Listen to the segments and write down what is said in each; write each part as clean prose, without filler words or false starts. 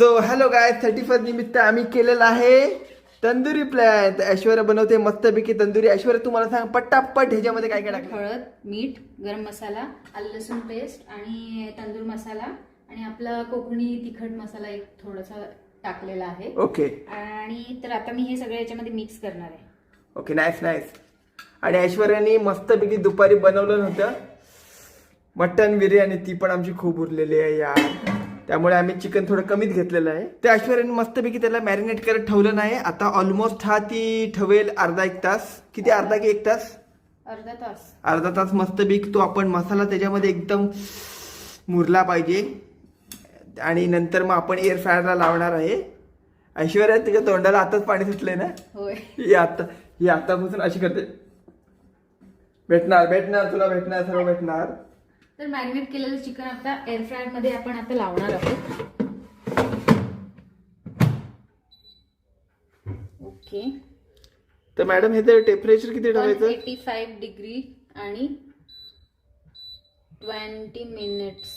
So hello गाय 31 निमित्त आम्ही केलेला आहे तंदुरी प्लॅन. ऐश्वर्या बनवते मस्तपैकी तंदुरी. ऐश्वर्या तुम्हाला सांग पटापट ह्याच्यामध्ये काय काय टाकलं. हळद, मीठ, गरम मसाला, आलं लसूण पेस्ट आणि तंदूर मसाला आणि आपला कोकणी तिखट मसाला एक थोडासा टाकलेला आहे. ओके. आणि तर आता मी हे सगळं याच्यामध्ये मिक्स करणार आहे. Okay, nice nice. आणि ऐश्वर्याने मस्तपैकी दुपारी बनवलं होतं मटन बिर्याणी, ती पण आमची खूप उरलेली आहे यार. त्यामुळे आम्ही चिकन थोडं कमीच घेतलेलं आहे. ते ऐश्वर्याने मस्तपैकी त्याला मॅरिनेट करत ठेवलं नाही. आता ऑलमोस्ट हा ती ठेवेल अर्धा एक तास. किती, अर्धा की एक तास? अर्धा तास. अर्धा तास मस्तपैकी तो आपण मसाला त्याच्यामध्ये एकदम मुरला पाहिजे. आणि नंतर मग आपण एअर फ्रायरला लावणार आहे. ऐश्वर्या तिच्या तोंडाला आताच पाणी सुटलंय ना. होय. ही आतापासून अशी करते. भेटणार भेटणार तुला भेटणार, सर्व भेटणार. तर मॅरिनेट केलेलं चिकन आता एअर फ्रायर मध्ये आपण आता लावणार आहोत. ओके. तर मॅडम हे तर टेम्परेचर किती ठेवायचं? 185 डिग्री आणि 20 मिनिट्स.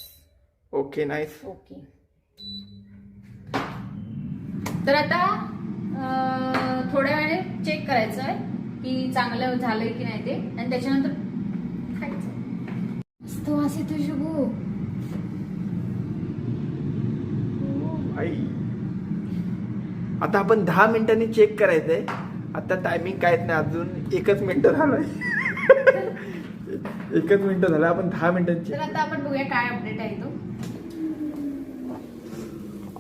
Okay, nice. ओके. तर आता थोड्या वेळाने चेक करायचं आहे की चांगलं झालंय की नाही ते, आणि त्याच्यानंतर खायचं. मस्त वास येतो शुभू. आई, आता आपण 10 मिनिटांनी चेक करायचंय. आता टायमिंग काहीच नाही, अजून 1 मिनिट झालंय. 1 मिनिट झालं, आपण 10 मिनिटांची. तर आता आपण बघूया काय अपडेट आहे तो.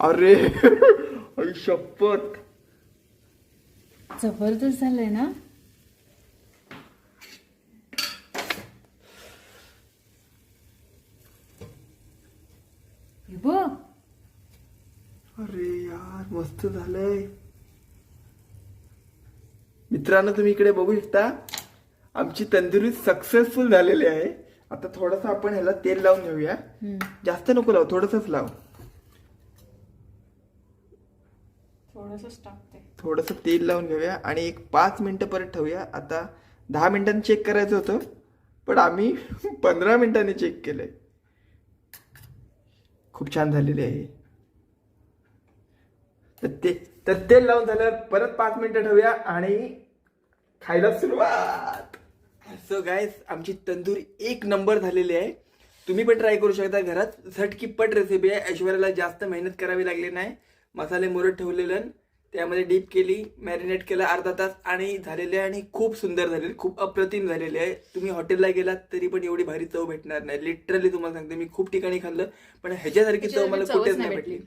अरे आई शपथ, जबरदस्त झालंय ना. अरे यार मस्त झालंय. मित्रांनो तुम्ही इकडे बघू शकता, आमची तंदुरी सक्सेसफुल झालेली आहे. आता थोडस आपण ह्याला तेल लावून घेऊया. जास्त नको लाव, थोडसच लाव. थोडस तेल लावून घेऊया आणि एक 5 मिनिटं परत ठेवूया. आता 10 मिनिटांनी चेक करायचं होतं, पण आम्ही 15 मिनिटांनी चेक केलंय. खूप छान झालेली आहे. तर तेल लावून झाल्यावर परत 5 मिनिटं ठेवूया आणि खायला सुरुवात. सो गाईस, आमची तंदुरी 1 नंबर झालेली आहे. तुम्ही पण ट्राय करू शकता घरात. झटकीपट रेसिपी आहे. ऐश्वर्याला जास्त मेहनत करावी लागली नाही. मसाले मुरत ठेवलेलं, त्यामध्ये डीप केली, मॅरिनेट केलं अर्धा तास आणि झालेले आहे. आणि खूप सुंदर झालेली, खूप अप्रतिम झालेली आहे. तुम्ही हॉटेलला गेलात तरी पण एवढी भारी चव भेटणार नाही. लिटरली तुम्हाला सांगते, मी खूप ठिकाणी खाल्लं पण ह्याच्यासारखी चव मला कुठेच नाही भेटली.